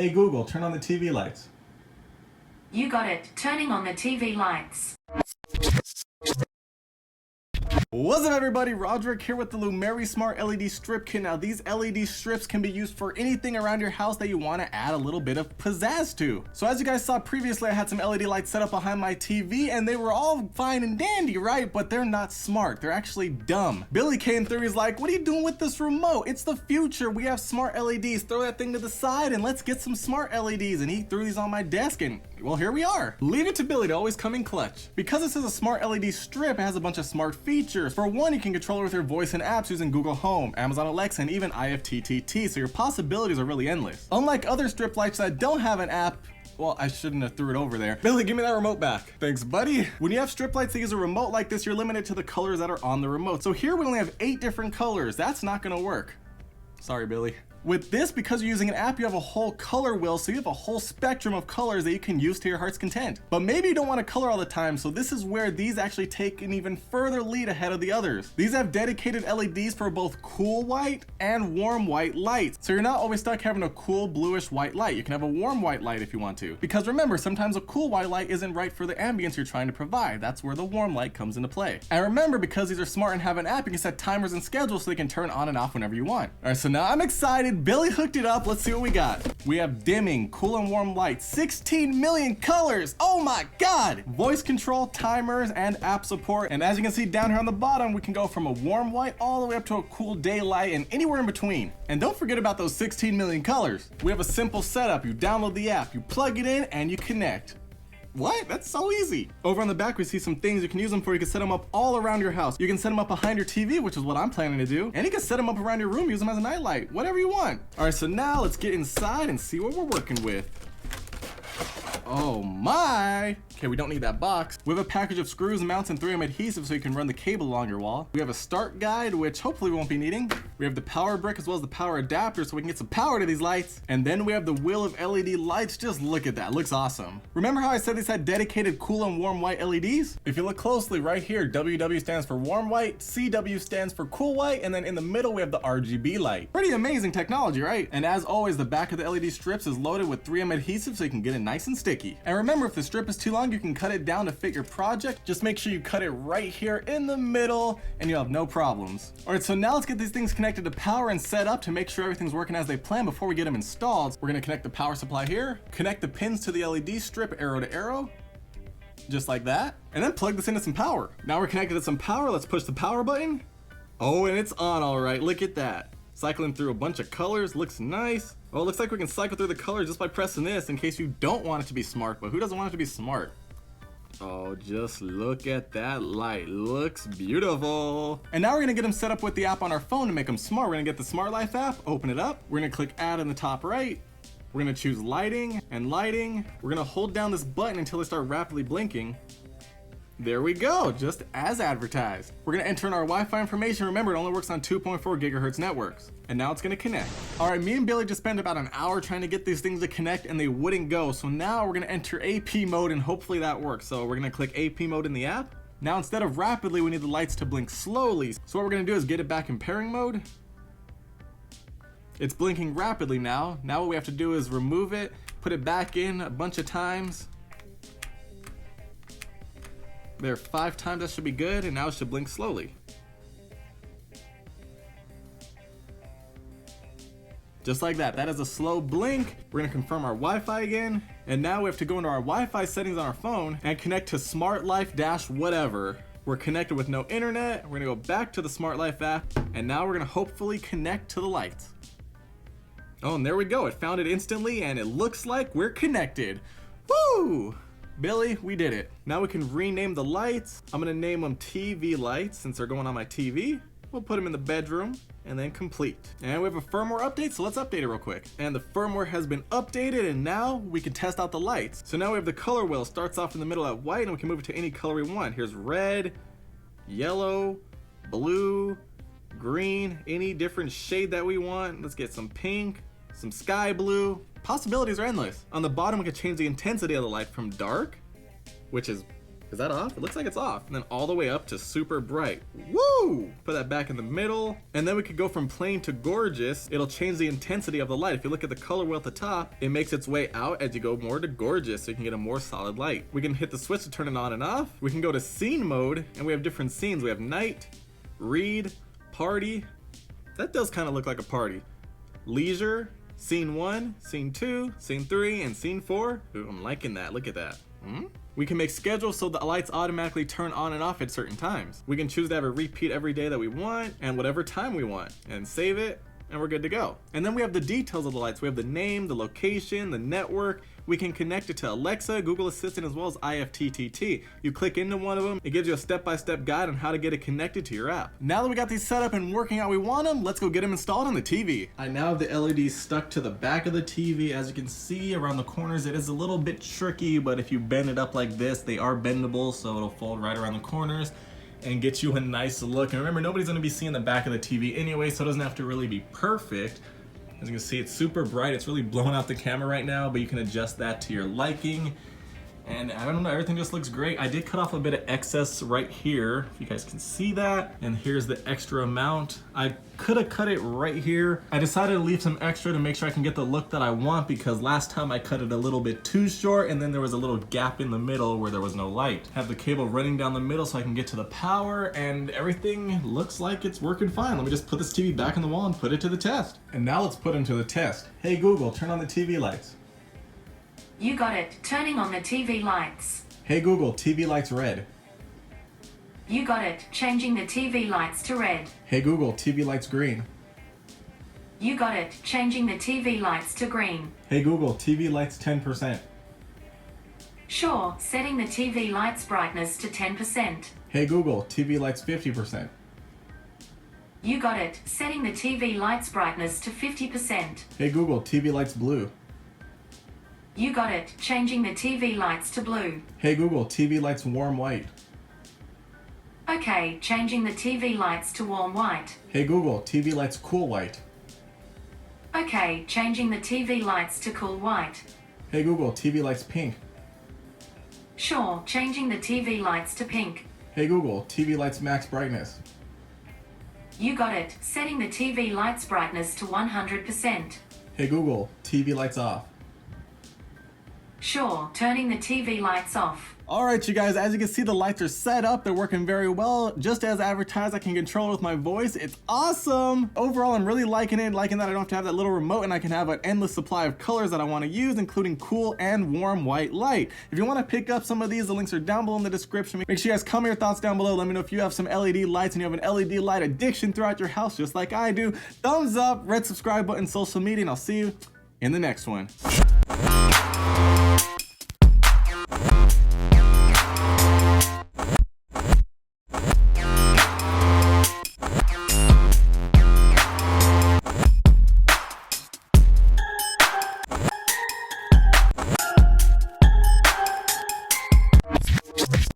Hey Google, turn on the TV lights. You got it. Turning on the TV lights. What's up everybody, Rodrick here with the Lumary Smart LED Strip Kit. Now these LED strips can be used for anything around your house that you want to add a little bit of pizzazz to. So as you guys saw previously, I had some LED lights set up behind my TV and they were all fine and dandy, right? But they're not smart, they're actually dumb. Billy came through, he's like, what are you doing with this remote? It's the future, we have smart LEDs, throw that thing to the side and let's get some smart LEDs. And he threw these on my desk and well, here we are. Leave it to Billy to always come in clutch. Because this is a smart LED strip, it has a bunch of smart features. For one, you can control it with your voice and apps using Google Home, Amazon Alexa, and even IFTTT, so your possibilities are really endless. Unlike other strip lights that don't have an app, well, I shouldn't have threw it over there. Billy, give me that remote back. Thanks, buddy. When you have strip lights that use a remote like this, you're limited to the colors that are on the remote. So here we only have 8 different colors. That's not gonna work. Sorry, Billy. With this, because you're using an app, you have a whole color wheel, so you have a whole spectrum of colors that you can use to your heart's content. But maybe you don't want to color all the time, so this is where these actually take an even further lead ahead of the others. These have dedicated LEDs for both cool white and warm white lights, so you're not always stuck having a cool bluish white light. You can have a warm white light if you want to. Because remember, sometimes a cool white light isn't right for the ambience you're trying to provide. That's where the warm light comes into play. And remember, because these are smart and have an app, you can set timers and schedules so they can turn on and off whenever you want. All right, so now I'm excited. Billy hooked it up. Let's see what we got. We have dimming, cool and warm lights, 16 million colors. Oh my God. Voice control, timers, and app support. And as you can see down here on the bottom, we can go from a warm white all the way up to a cool daylight and anywhere in between. And don't forget about those 16 million colors. We have a simple setup. You download the app, you plug it in, and you connect. What? That's so easy. Over on the back, we see some things you can use them for. You can set them up all around your house. You can set them up behind your TV, which is what I'm planning to do. And you can set them up around your room, use them as a nightlight, whatever you want. All right, so now let's get inside and see what we're working with. Oh my. Okay, we don't need that box. We have a package of screws, mounts, and 3M adhesive so you can run the cable along your wall. We have a start guide, which hopefully we won't be needing. We have the power brick as well as the power adapter so we can get some power to these lights. And then we have the wheel of LED lights. Just look at that, looks awesome. Remember how I said these had dedicated cool and warm white LEDs? If you look closely right here, WW stands for warm white, CW stands for cool white, and then in the middle we have the RGB light. Pretty amazing technology, right? And as always, the back of the LED strips is loaded with 3M adhesive so you can get it nice and sticky. And remember, if the strip is too long, you can cut it down to fit your project. Just make sure you cut it right here in the middle and you'll have no problems. All right, so now let's get these things connected to power and set up to make sure everything's working as they plan before we get them installed. We're gonna connect the power supply here, connect the pins to the LED strip arrow to arrow, just like that, and then plug this into some power. Now we're connected to some power. Let's push the power button. Oh, and it's on all right, look at that. Cycling through a bunch of colors, looks nice. Oh, it looks like we can cycle through the colors just by pressing this in case you don't want it to be smart, but who doesn't want it to be smart? Oh, just look at that light, looks beautiful. And now we're gonna get them set up with the app on our phone to make them smart. We're gonna get the Smart Life app, open it up. We're gonna click add in the top right. We're gonna choose lighting and lighting. We're gonna hold down this button until they start rapidly blinking. There we go, just as advertised. We're gonna enter in our Wi-Fi information. Remember, it only works on 2.4 gigahertz networks. And now it's gonna connect. All right, me and Billy just spent about an hour trying to get these things to connect and they wouldn't go. So now we're gonna enter AP mode and hopefully that works. So we're gonna click AP mode in the app. Now instead of rapidly, we need the lights to blink slowly. So what we're gonna do is get it back in pairing mode. It's blinking rapidly now. Now what we have to do is remove it, put it back in a bunch of times. There, 5 times, that should be good, and now it should blink slowly. Just like that, that is a slow blink. We're gonna confirm our Wi-Fi again, and now we have to go into our Wi-Fi settings on our phone and connect to Smart Life whatever. We're connected with no internet. We're gonna go back to the Smart Life app, and now we're gonna hopefully connect to the lights. Oh, and there we go, it found it instantly, and it looks like we're connected. Woo! Billy, we did it. Now we can rename the lights. I'm gonna name them TV lights since they're going on my TV. We'll put them in the bedroom and then complete. And we have a firmware update, so let's update it real quick. And the firmware has been updated and now we can test out the lights. So now we have the color wheel. Starts off in the middle at white and we can move it to any color we want. Here's red, yellow, blue, green, any different shade that we want. Let's get some pink, some sky blue. Possibilities are endless. On the bottom, we can change the intensity of the light from dark, which is Is that off? It looks like it's off. And then all the way up to super bright. Woo! Put that back in the middle. And then we could go from plain to gorgeous. It'll change the intensity of the light. If you look at the color wheel at the top, it makes its way out as you go more to gorgeous, so you can get a more solid light. We can hit the switch to turn it on and off. We can go to scene mode, and we have different scenes. We have night, read, party. That does kind of look like a party. Leisure, scene 1, scene 2, scene 3, and scene 4. Ooh, I'm liking that. Look at that. We can make schedules so the lights automatically turn on and off at certain times. We can choose to have a repeat every day that we want and whatever time we want, and save it, and we're good to go. And then we have the details of the lights. We have the name, the location, the network. We can connect it to Alexa, Google Assistant, as well as IFTTT. You click into one of them, it gives you a step-by-step guide on how to get it connected to your app. Now that we got these set up and working how we want them, let's go get them installed on the TV. I now have the LEDs stuck to the back of the TV. As you can see around the corners, it is a little bit tricky, but if you bend it up like this, they are bendable, so it'll fold right around the corners and get you a nice look. And remember, nobody's gonna be seeing the back of the TV anyway, so it doesn't have to really be perfect. As you can see, it's super bright. It's really blowing out the camera right now, but you can adjust that to your liking. And I don't know, everything just looks great. I did cut off a bit of excess right here, if you guys can see that. And here's the extra amount. I could have cut it right here. I decided to leave some extra to make sure I can get the look that I want, because last time I cut it a little bit too short, and then there was a little gap in the middle where there was no light. Have the cable running down the middle so I can get to the power, and everything looks like it's working fine. Let me just put this TV back on the wall and put it to the test. And now let's put him to the test. Hey Google, turn on the TV lights. You got it. Turning on the TV lights. Hey Google, TV lights red. You got it. Changing the TV lights to red. Hey Google, TV lights green. You got it. Changing the TV lights to green. Hey Google, TV lights 10%. Sure. Setting the TV lights brightness to 10%. Hey Google, TV lights 50%. You got it. Setting the TV lights brightness to 50%. Hey Google, TV lights blue. You got it. Changing the TV lights to blue. Hey Google, TV lights warm white. Okay, changing the TV lights to warm white. Hey Google, TV lights cool white. Okay, changing the TV lights to cool white. Hey Google, TV lights pink. Sure, changing the TV lights to pink. Hey Google, TV lights max brightness. You got it. Setting the TV lights brightness to 100%. Hey Google, TV lights off. Sure, turning the TV lights off. Alright you guys, as you can see, the lights are set up, they're working very well. Just as advertised, I can control it with my voice. It's awesome! Overall, I'm really liking it, liking that I don't have to have that little remote and I can have an endless supply of colors that I want to use, including cool and warm white light. If you want to pick up some of these, the links are down below in the description. Make sure you guys comment your thoughts down below. Let me know if you have some LED lights and you have an LED light addiction throughout your house just like I do. Thumbs up, red subscribe button, social media, and I'll see you in the next one.